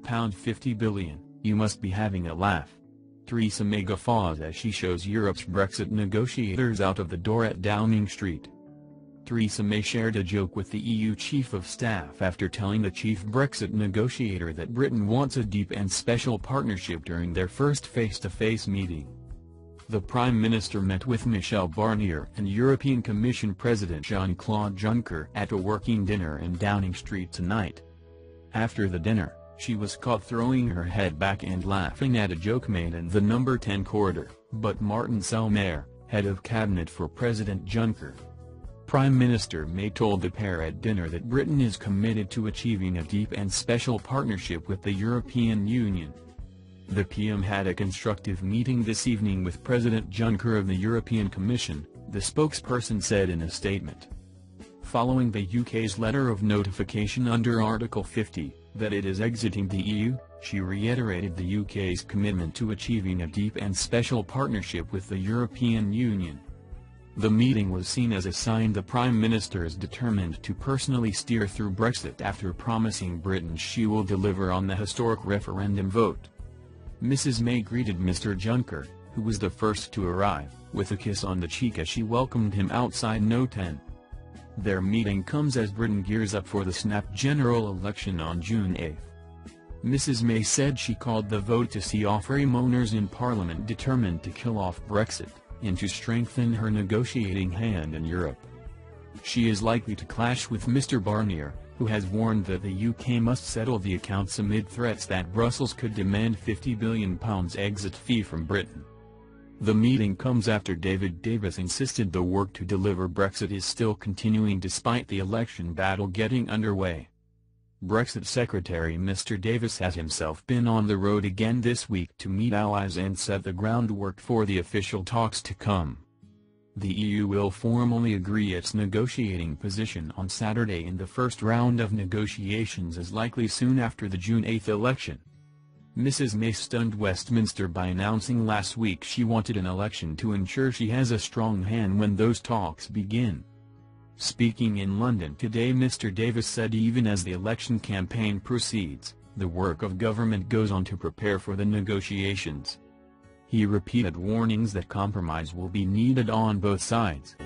£50 billion, you must be having a laugh. Theresa May guffaws as she shows Europe's Brexit negotiators out of the door at Downing Street. Theresa May shared a joke with the EU Chief of Staff after telling the chief Brexit negotiator that Britain wants a deep and special partnership during their first face-to-face meeting. The Prime Minister met with Michel Barnier and European Commission President Jean-Claude Juncker at a working dinner in Downing Street tonight. After the dinner, she was caught throwing her head back and laughing at a joke made in the No. 10 corridor, but Martin Selmayr, head of cabinet for President Juncker. Prime Minister May told the pair at dinner that Britain is committed to achieving a deep and special partnership with the European Union. The PM had a constructive meeting this evening with President Juncker of the European Commission, the spokesperson said in a statement. Following the UK's letter of notification under Article 50, that it is exiting the EU, she reiterated the UK's commitment to achieving a deep and special partnership with the European Union. The meeting was seen as a sign the Prime Minister is determined to personally steer through Brexit after promising Britain she will deliver on the historic referendum vote. Mrs May greeted Mr Juncker, who was the first to arrive, with a kiss on the cheek as she welcomed him outside No. 10. Their meeting comes as Britain gears up for the snap general election on June 8. Mrs May said she called the vote to see off Remainers owners in Parliament determined to kill off Brexit, and to strengthen her negotiating hand in Europe. She is likely to clash with Mr Barnier, who has warned that the UK must settle the accounts amid threats that Brussels could demand £50 billion exit fee from Britain. The meeting comes after David Davis insisted the work to deliver Brexit is still continuing despite the election battle getting underway. Brexit Secretary Mr Davis has himself been on the road again this week to meet allies and set the groundwork for the official talks to come. The EU will formally agree its negotiating position on Saturday, and the first round of negotiations is likely soon after the June 8 election. Mrs May stunned Westminster by announcing last week she wanted an election to ensure she has a strong hand when those talks begin. Speaking in London today, Mr Davis said even as the election campaign proceeds, the work of government goes on to prepare for the negotiations. He repeated warnings that compromise will be needed on both sides.